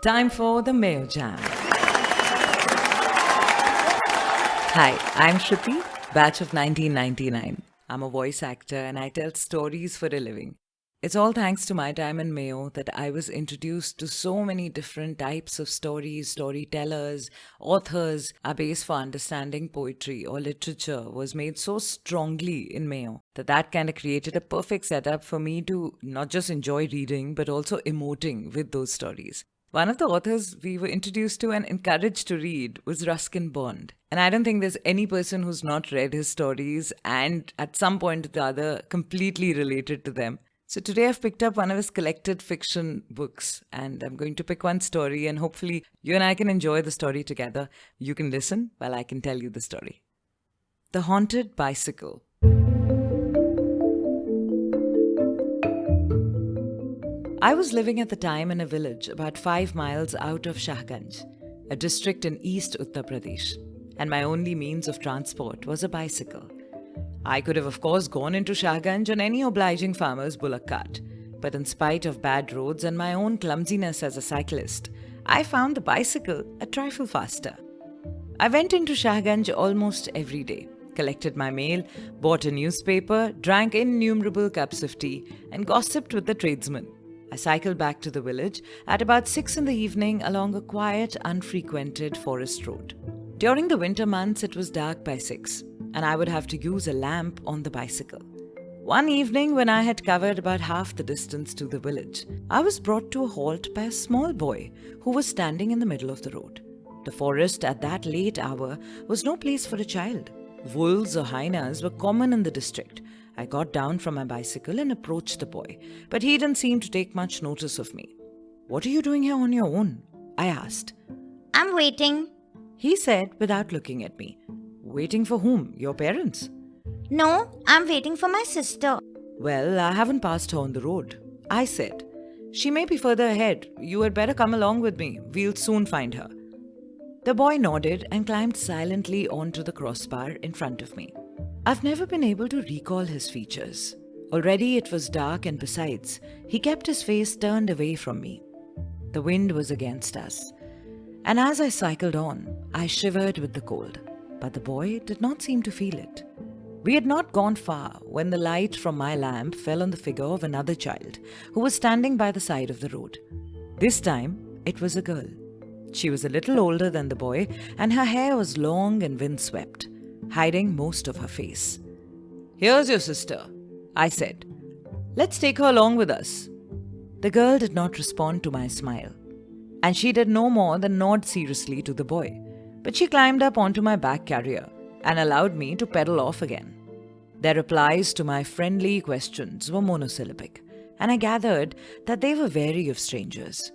Time for the Mayo Jam. Hi, I'm Shruti, batch of 1999. I'm a voice actor and I tell stories for a living. It's all thanks to my time in Mayo that I was introduced to so many different types of stories, storytellers, authors. Our base for understanding poetry or literature was made so strongly in Mayo that kind of created a perfect setup for me to not just enjoy reading but also emoting with those stories. One of the authors we were introduced to and encouraged to read was Ruskin Bond. And I don't think there's any person who's not read his stories and at some point or the other completely related to them. So today I've picked up one of his collected fiction books and I'm going to pick one story and hopefully you and I can enjoy the story together. You can listen while I can tell you the story. The Haunted Bicycle. I was living at the time in a village about 5 miles out of Shahganj, a district in East Uttar Pradesh, and my only means of transport was a bicycle. I could have, of course, gone into Shahganj on any obliging farmer's bullock cart, but in spite of bad roads and my own clumsiness as a cyclist, I found the bicycle a trifle faster. I went into Shahganj almost every day, collected my mail, bought a newspaper, drank innumerable cups of tea, and gossiped with the tradesmen. I cycled back to the village at about 6 in the evening along a quiet, unfrequented forest road. During the winter months, it was dark by 6, and I would have to use a lamp on the bicycle. One evening, when I had covered about half the distance to the village, I was brought to a halt by a small boy who was standing in the middle of the road. The forest at that late hour was no place for a child. Wolves or hyenas were common in the district. I got down from my bicycle and approached the boy, but he didn't seem to take much notice of me. "What are you doing here on your own?" I asked. "I'm waiting." He said without looking at me. "Waiting for whom? Your parents?" "No, I'm waiting for my sister." "Well, I haven't passed her on the road," I said. "She may be further ahead. You had better come along with me. We'll soon find her." The boy nodded and climbed silently onto the crossbar in front of me. I've never been able to recall his features. Already it was dark and besides, he kept his face turned away from me. The wind was against us. And as I cycled on, I shivered with the cold. But the boy did not seem to feel it. We had not gone far when the light from my lamp fell on the figure of another child who was standing by the side of the road. This time, it was a girl. She was a little older than the boy and her hair was long and windswept, hiding most of her face. "Here's your sister," I said. "Let's take her along with us." The girl did not respond to my smile, and she did no more than nod seriously to the boy, but she climbed up onto my back carrier and allowed me to pedal off again. Their replies to my friendly questions were monosyllabic, and I gathered that they were wary of strangers.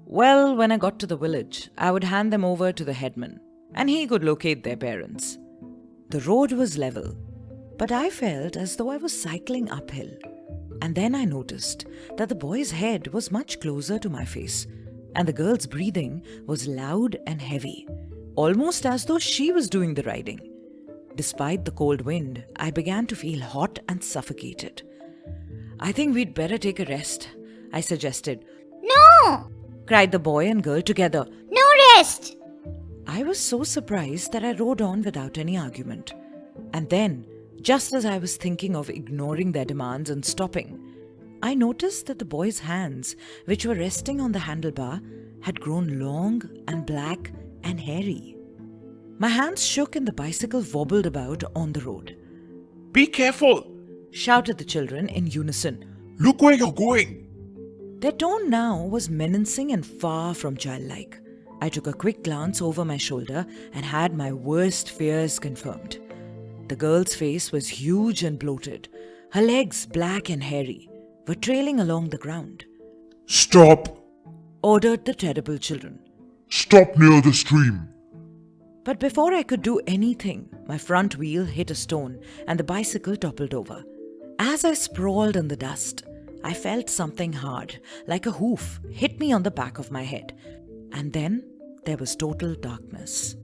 Well, when I got to the village, I would hand them over to the headman, and he could locate their parents. The road was level, but I felt as though I was cycling uphill. And then I noticed that the boy's head was much closer to my face, and the girl's breathing was loud and heavy, almost as though she was doing the riding. Despite the cold wind, I began to feel hot and suffocated. "I think we'd better take a rest," I suggested. "No!" cried the boy and girl together. "No rest!" I was so surprised that I rode on without any argument. And then, just as I was thinking of ignoring their demands and stopping, I noticed that the boy's hands, which were resting on the handlebar, had grown long and black and hairy. My hands shook and the bicycle wobbled about on the road. "Be careful!" shouted the children in unison. "Look where you're going!" Their tone now was menacing and far from childlike. I took a quick glance over my shoulder and had my worst fears confirmed. The girl's face was huge and bloated. Her legs, black and hairy, were trailing along the ground. "Stop!" ordered the terrible children. "Stop near the stream!" But before I could do anything, my front wheel hit a stone and the bicycle toppled over. As I sprawled in the dust, I felt something hard, like a hoof, hit me on the back of my head. And then there was total darkness.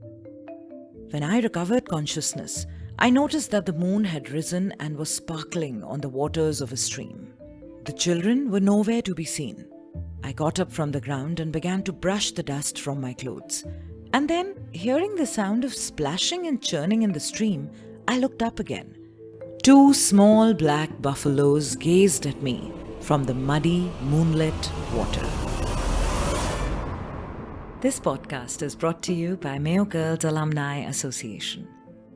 When I recovered consciousness, I noticed that the moon had risen and was sparkling on the waters of a stream. The children were nowhere to be seen. I got up from the ground and began to brush the dust from my clothes. And then, hearing the sound of splashing and churning in the stream, I looked up again. 2 small black buffaloes gazed at me from the muddy, moonlit water. This podcast is brought to you by Mayo Girls Alumni Association.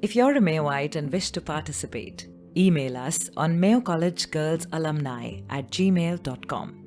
If you're a Mayoite and wish to participate, email us on mayocollegegirlsalumni@gmail.com.